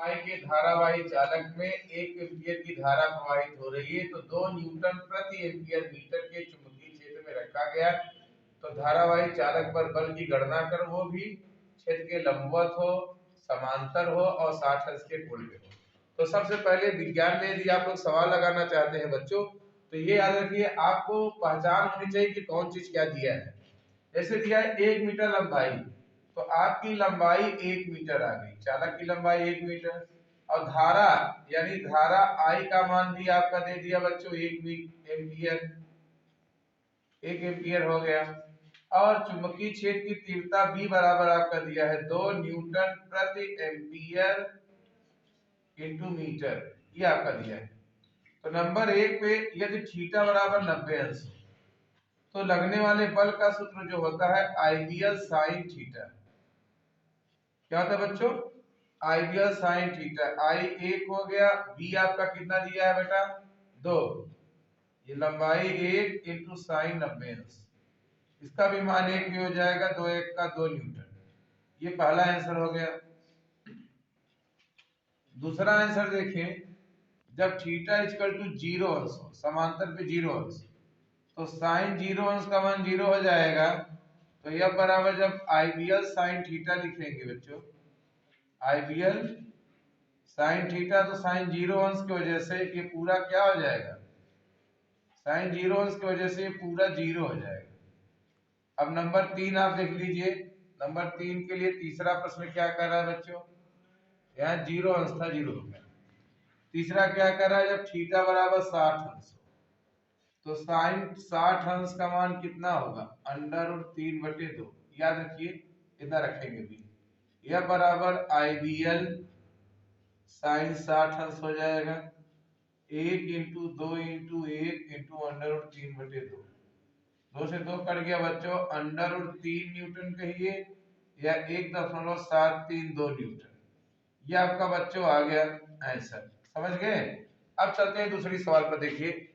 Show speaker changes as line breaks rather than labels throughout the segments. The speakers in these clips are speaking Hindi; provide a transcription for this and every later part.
आई के धारावाही चालक में 1 एम्पीयर की धारा प्रवाहित हो रही है, तो 2 न्यूटन प्रति एम्पीयर मीटर के चुंबकीय क्षेत्र में रखा गया। तो धारावाही चालक पर बल की गणना कर, वो भी क्षेत्र के लंबवत हो, समांतर हो और 60 हर्ट्ज के कोण पे हो। तो सबसे पहले विज्ञान में यदि आप लोग सवाल लगाना चाहते हैं बच्चों, तो ये याद रखिए, आपको पहचान होनी चाहिए कि कौन चीज क्या दिया है। जैसे दिया है 1 मीटर लंबाई, तो आपकी लंबाई 1 मीटर आ गई, चालक की लंबाई 1 मीटर, और धारा यानी धारा आई का मान भी आपका दे दिया बच्चों 1 एम्पियर, 1 एम्पियर हो गया। और चुंबकीय क्षेत्र की तीव्रता B बराबर आपका दिया है 2 न्यूटन प्रति एम्पियर इंटू मीटर, ये आपका दिया है। तो नंबर 1 पे यदि थीटा बराबर 90 अंश तो लगने वाले बल का सूत्र जो होता है आइडियल साइन थीटा। क्या होता है बच्चों? Ideal sine theta. आई 1 हो गया, बी आपका कितना दिया है बेटा 2, ये लंबाई 1 इंटू साइन 90 अंश, इसका भी मान 1 भी हो जाएगा, 2 1 का 2 न्यूटन। ये पहला आंसर हो गया। दूसरा आंसर देखिए, जब थीटा इक्वल टू 0 अंश हो, समांतर पे 0 अंश, तो साइन 0 अंश का मान 0 हो जाएगा। तो यह बराबर जब आइडियल साइन थीटा लिखेंगे बच्चों, आइडियल साइन थीटा, तो साइन 0 अंश की वजह से ये पूरा क्या हो जाएगा, साइन 0 अंश की वजह से ये पूरा 0 हो जाएगा। अब नंबर 3 आप देख लीजिए, नंबर 3 के लिए तीसरा प्रश्न क्या कर रहा है बच्चों, यहाँ 0 अंश था, 0 हो गया। तीसरा क्या कर रहा है, जब थीटा बराबर 60 अंश हो, तो साइन 60 अंश का मान कितना होगा, अंडर रूट 3/2, याद रखिए इतना रखेंगे भी, यह बराबर आइडियल साइन 60 अंश हो जाएगा, 1 into 2 into 1 into under root 3/2, 2 से 2 कट गया बच्चों, अंडर रूट 3 न्यूटन कहिए या 1.732 न्यूटन, ये आपका बच्चों आ गया आंसर। समझ गए? अब चलते हैं दूसरी सवाल पर। देखिए,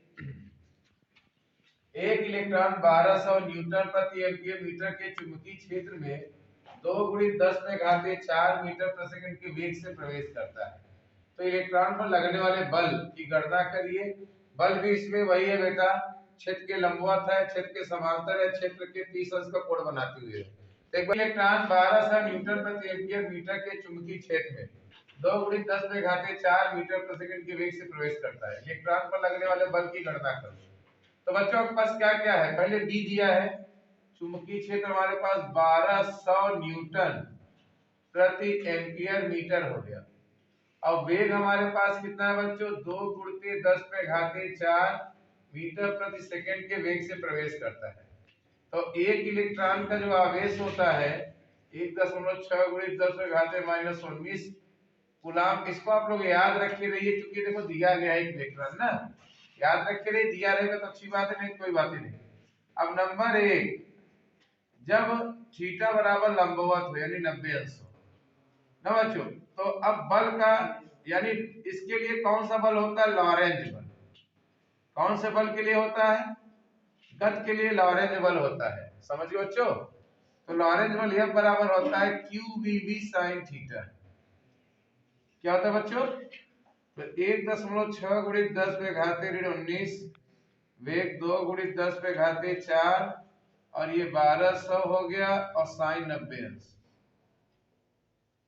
एक इलेक्ट्रॉन 1200 न्यूटन प्रति एम्पीयर मीटर के चुंबकीय क्षेत्र में 2 × 10⁴ मीटर प्रति सेकंड के वेग से प्रवेश करता है। तो इलेक्ट्रॉन पर लगने वाले बल की गणना करिए। बल भी इसमें वही है बेटा, क्षेत्र के लंबवत है, क्षेत्र के समांतर है, क्षेत्र के 30 अंश का कोण बनाते हुए। तो एक इलेक्ट्रॉन 1200 न्यूटन प्रति एम्पीयर मीटर के चुंबकीय क्षेत्र में 2 × 10⁴ मीटर प्रति सेकंड के वेग से प्रवेश करता है। इलेक्ट्रॉन पर लगने वाले बल की गणना करो। तो बच्चों के पास क्या क्या है, पहले बी दिया है, चुंबकीय क्षेत्र हमारे पास 1200 न्यूटन प्रति एम्पीयर मीटर हो गया, और वेग हमारे पास कितना है बच्चों, 2 × 10⁴ मीटर प्रति सेकंड के वेग से प्रवेश करता है। तो एक इलेक्ट्रॉन का जो आवेश होता है 1.6 × 10⁻⁻19 कूलाम। इसको आप लोग याद रखे रहिए, क्योंकि देखो दिया गया है एक इलेक्ट्रॉन ना, याद रखे रहिए, दिया रहेगा तो अच्छी बात है, नहीं कोई बात ही नहीं। अब नंबर 1, जब थीटा बराबर लंबवत हो यानी 90 अंश हो ना बच्चों, तो अब बल का यानी इसके लिए कौन सा बल होता है, लॉरेंज बल। कौन से बल के लिए होता है, गति के लिए लॉरेंज बल होता है। समझिए बच्चों, तो लॉरेंज बल यह बराबर होता है QVB sin थीटा। क्या होता है बच्चों, तो 1.6 × 10⁻⁻19 वेग 2 × 10⁴ और ये 1200 हो गया और साइन 90 अंश।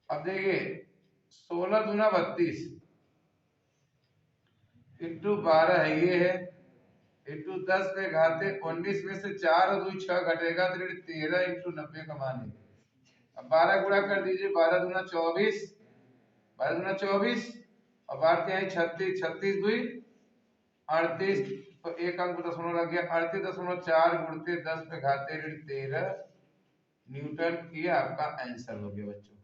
अब देखिए 16 दूना 32 इंटू 12 है, ये है इंटू 10⁻19 में से 4 और 2 6 घटेगा, तो 13 इंटू 90 का मान है। अब 12 गुणा कर दीजिए, 12 दूना 24, 12 दूना 24 और 12 तिहाई 36, 36 2 38, तो एक अंक दशमलव लग गया, 38.4 गुणते 10⁻13 न्यूटन, ये आपका आंसर हो गया बच्चों।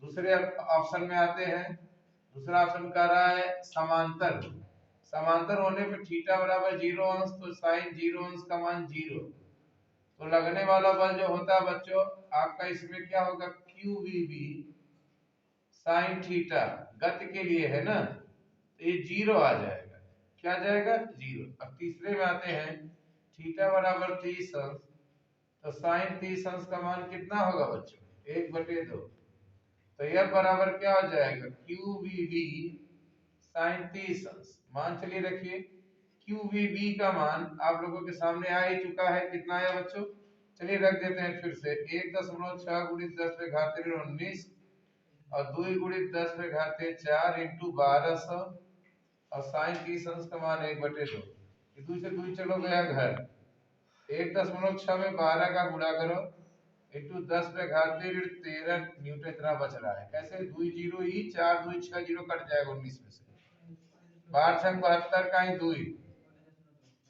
दूसरे ऑप्शन में आते हैं, दूसरा ऑप्शन कह रहा है समांतर। समांतर होने पर थीटा बराबर 0 अंश, तो साइन 0 अंश का मान 0, तो लगने वाला बल जो होता है बच्चों आपका इसमें क्या होगा, QVB साइन थीटा, गति के लिए है ना, तो ये 0 आ जाएगा। क्या आ जाएगा, 0। अब तीसरे में आते हैं, थीटा बराबर 30 अंश, तो साइन 30 अंश का मान कितना होगा बच्चों, 1/2, तो यह बराबर क्या हो जाएगा, QVB साइन 30 अंश। मान चलिए रखिए QVB का मान आप लोगों के सामने आ ही चुका है, कितना आया बच्चों, चलिए रख देते हैं फिर से 1.6 गुणित 10 पे घात 19 और 2 गुणित 10 पे घात 4 इंटू 1200 और साइन 30 अंश का मान 1/2। दो से 2 चलो गया घर, 1.6 में 12 का गुणा करो इंटू 10 पे घात 13 न्यूटन इतना बच रहा है। कैसे, 2 जीरो ही 4 2 6 जीरो कट जाएगा 19 में से, 12 छंग 72 का ही 2,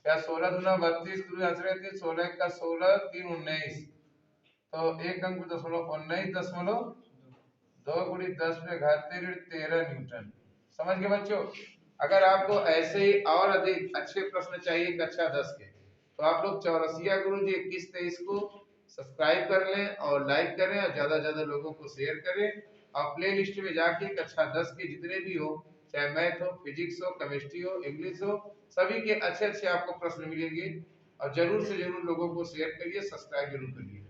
क्या 16 दूना 32 दूनी आंसर है 16 का 16 3 19, तो एक अंक में 19.2 गुणित 10 पे घात 13 न्यूटन। समझ गए बच्चों। अगर आपको ऐसे ही और अधिक अच्छे प्रश्न चाहिए कक्षा 10 के, तो आप लोग चौरसिया गुरुजी 21-23 को सब्सक्राइब कर लें और लाइक करें और ज्यादा ज्यादा लोगों को शेयर करें। और प्ले लिस्ट में जाके कक्षा 10 के जितने भी हो, चाहे मैथ हो, फिजिक्स हो, केमिस्ट्री हो, इंग्लिश हो, सभी के अच्छे अच्छे आपको प्रश्न मिलेंगे। और जरूर से जरूर लोगों को शेयर करिए, सब्सक्राइब जरूर करिए।